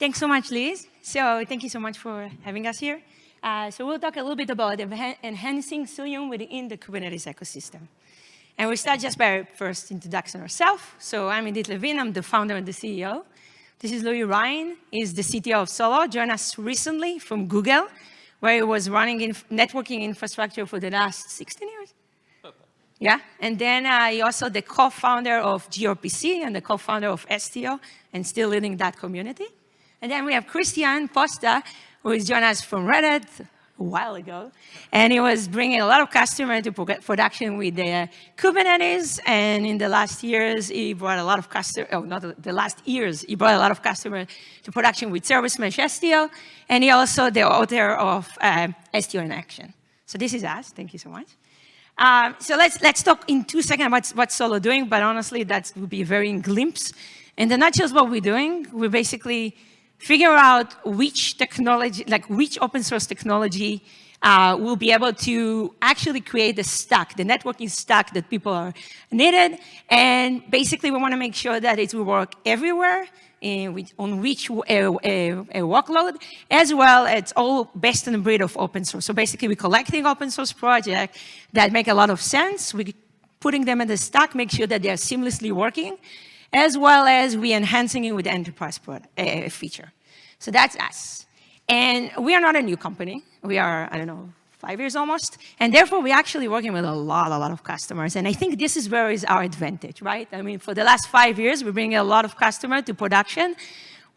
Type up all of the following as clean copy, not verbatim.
Thanks so much, Liz. So thank you so much for having us here. So we'll talk a little bit about enhancing Cilium within the Kubernetes ecosystem. And we'll start just by first introducing ourselves. So I'm Idit Levine. I'm the founder and the CEO. This is Levine. He's the CTO of Solo. Joined us recently from Google, where he was running networking infrastructure for the last 16 years. Yeah, and then he also the co-founder of gRPC and the co-founder of STO, and still leading that community. And then we have Christian Posta, who is joined us from Reddit a while ago, and he was bringing a lot of customers to production with Kubernetes. And in the last years, he brought a lot of customers. Oh, not the last years, he brought a lot of customers to production with Service Mesh STO, and he also the author of STO in Action. So this is us. Thank you so much. So let's talk in 2 seconds about what Solo doing, but honestly, that would be a very glimpse. In the nutshell, what we're doing, we basically figure out which technology, like which open source technology will be able to actually create the stack, the networking stack that people are needed. And basically, we want to make sure that it will work everywhere, on which a workload, as well as all best in breed of open source. So basically, we're collecting open source projects that make a lot of sense. We're putting them in the stack, make sure that they are seamlessly working, as well as we enhancing it with the enterprise feature. So that's us. And we are not a new company. We are, I don't know, 5 years almost. And therefore, we're actually working with a lot of customers. And I think this is where is our advantage, right? I mean, for the last 5 years, we're bringing a lot of customers to production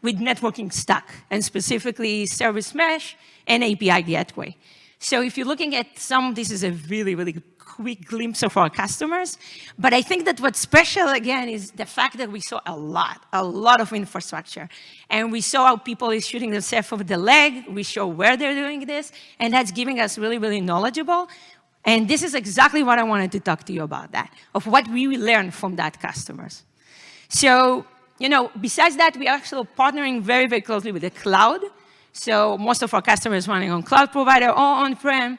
with networking stack, and specifically Service Mesh and API Gateway. So if you're looking at this is a really quick glimpse of our customers. But I think that what's special, again, is the fact that we saw a lot of infrastructure. And we saw how people is shooting themselves over the leg. We show where they're doing this. And that's giving us really knowledgeable. And this is exactly what I wanted to talk to you about, that, of what we learned from that customers. So, besides that, we are actually partnering very closely with the cloud. So most of our customers running on cloud provider or on-prem.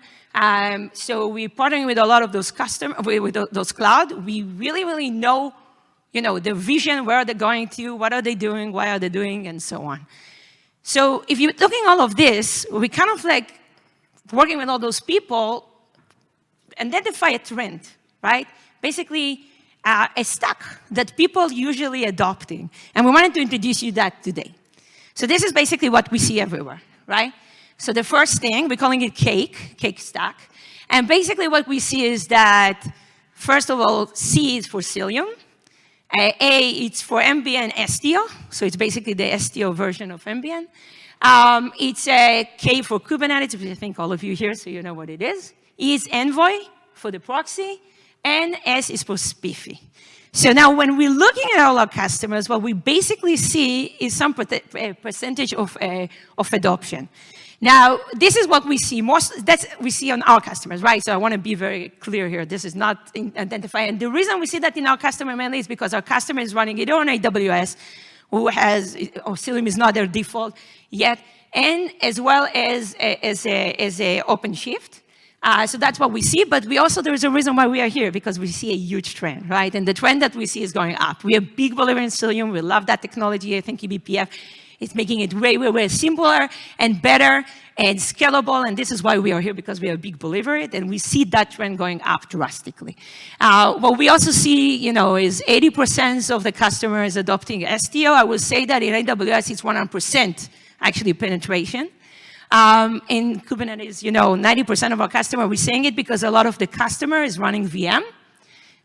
So we're partnering with a lot of those customers, with those cloud. We really know, the vision, where they're going to, what are they doing, why are they doing, and so on. So if you're looking at all of this, we kind of like working with all those people, identify a trend, right? Basically, a stack that people usually adopting. And we wanted to introduce you that today. So this is basically what we see everywhere, right? So the first thing, we're calling it cake stack. And basically what we see is that, first of all, C is for Cilium. A, it's for Ambient STO. So it's basically the STO version of Ambient. It's a K for Kubernetes, which I think all of you here, so you know what it is. E is Envoy for the proxy. And S is for Spiffy. So now when we're looking at all our customers, what we basically see is some percentage of adoption. Now, this is what we see we see on our customers, right? So I want to be very clear here. This is not identified. And the reason we see that in our customer mainly is because our customer is running it on AWS, Cilium is not their default yet, and as well as a OpenShift. So that's what we see, but there is a reason why we are here, because we see a huge trend, right? And the trend that we see is going up. We are big believers in Cilium. We love that technology. I think eBPF is making it way simpler and better and scalable, and this is why we are here, because we are a big believer in it, and we see that trend going up drastically. What we also see, is 80% of the customers adopting STO. I will say that in AWS, it's 100% actually penetration. In Kubernetes, 90% of our customers, we're saying it because a lot of the customer is running VM.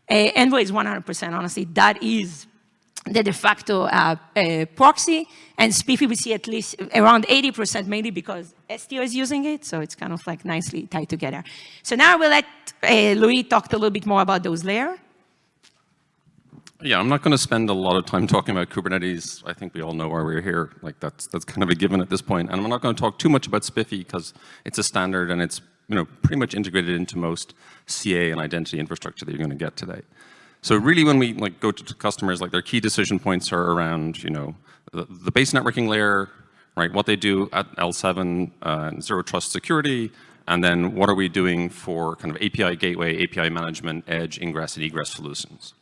Envoy is 100%, honestly. That is the de facto proxy. And Spiffy, we see at least around 80%, mainly because STO is using it. So it's kind of like nicely tied together. So now we'll let Louis talk a little bit more about those layers. Yeah, I'm not going to spend a lot of time talking about Kubernetes. I think we all know why we're here. Like that's kind of a given at this point. And I'm not going to talk too much about Spiffy because it's a standard and it's pretty much integrated into most CA and identity infrastructure that you're going to get today. So really, when we go to customers, their key decision points are around the base networking layer, right? What they do at L7 and zero trust security, and then what are we doing for kind of API gateway, API management, edge, ingress, and egress solutions.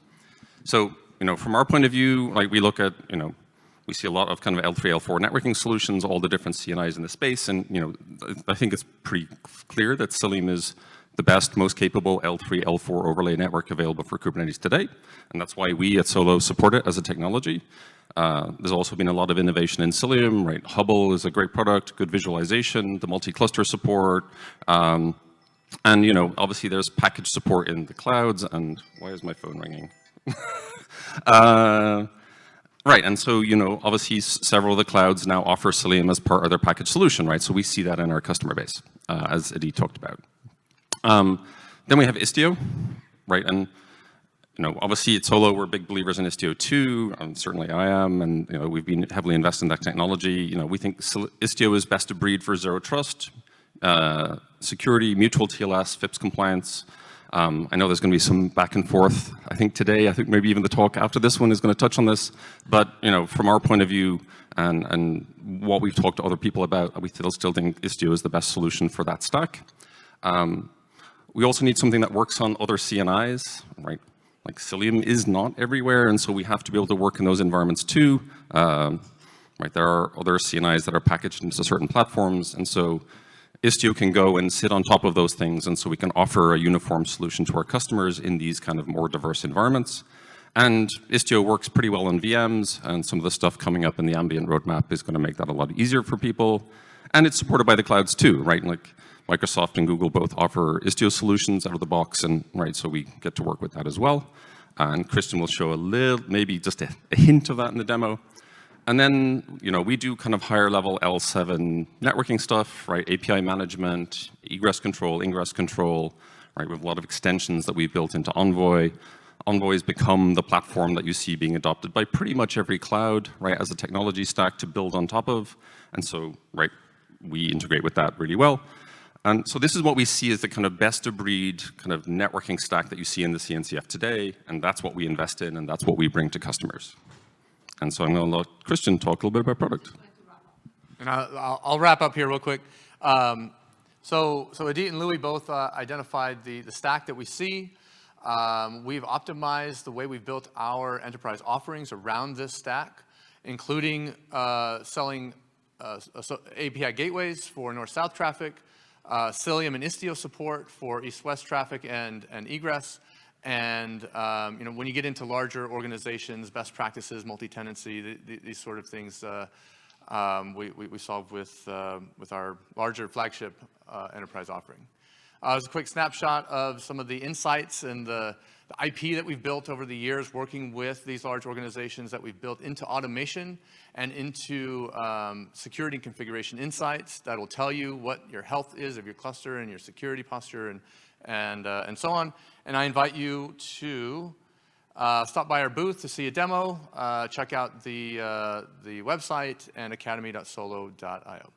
So, from our point of view, we look at, We see a lot of kind of L3, L4 networking solutions, all the different CNIs in the space, and I think it's pretty clear that Cilium is the best, most capable L3, L4 overlay network available for Kubernetes today, and that's why we at Solo support it as a technology. There's also been a lot of innovation in Cilium, right? Hubble is a great product, good visualization, the multi-cluster support, and obviously there's package support in the clouds, and why is my phone ringing? Right, and so, obviously several of the clouds now offer Cilium as part of their package solution, right? So we see that in our customer base, as Idit talked about. Then we have Istio, right? And, obviously at Solo, we're big believers in Istio too, and certainly I am, and, we've been heavily invested in that technology. We think Istio is best of breed for zero trust, security, mutual TLS, FIPS compliance. I know there's going to be some back and forth. I think maybe even the talk after this one is going to touch on this. But from our point of view and what we've talked to other people about, we still think Istio is the best solution for that stack. We also need something that works on other CNIs, right? Like Cilium is not everywhere, and so we have to be able to work in those environments too. Right? There are other CNIs that are packaged into certain platforms, and so Istio can go and sit on top of those things, and so we can offer a uniform solution to our customers in these kind of more diverse environments. And Istio works pretty well on VMs, and some of the stuff coming up in the ambient roadmap is going to make that a lot easier for people. And it's supported by the clouds too, right? Like Microsoft and Google both offer Istio solutions out of the box, and right, so we get to work with that as well. And Christian will show maybe just a hint of that in the demo. And then, we do kind of higher level L7 networking stuff, right? API management, egress control, ingress control, right? We have a lot of extensions that we've built into Envoy. Envoy has become the platform that you see being adopted by pretty much every cloud, right? As a technology stack to build on top of. And so, right, we integrate with that really well. And so this is what we see as the kind of best of breed kind of networking stack that you see in the CNCF today. And that's what we invest in, and that's what we bring to customers. And so I'm going to let Christian talk a little bit about product. And I'll wrap up here real quick. So Idit and Louis both identified the stack that we see. We've optimized the way we've built our enterprise offerings around this stack, including selling API gateways for north-south traffic, Cilium and Istio support for east-west traffic and egress. And when you get into larger organizations, best practices, multi-tenancy, these sort of things, we solve with our larger flagship enterprise offering. As a quick snapshot of some of the insights and the IP that we've built over the years working with these large organizations that we've built into automation and into security and configuration insights that will tell you what your health is of your cluster and your security posture and so on. And I invite you to stop by our booth to see a demo, check out the website and academy.solo.io.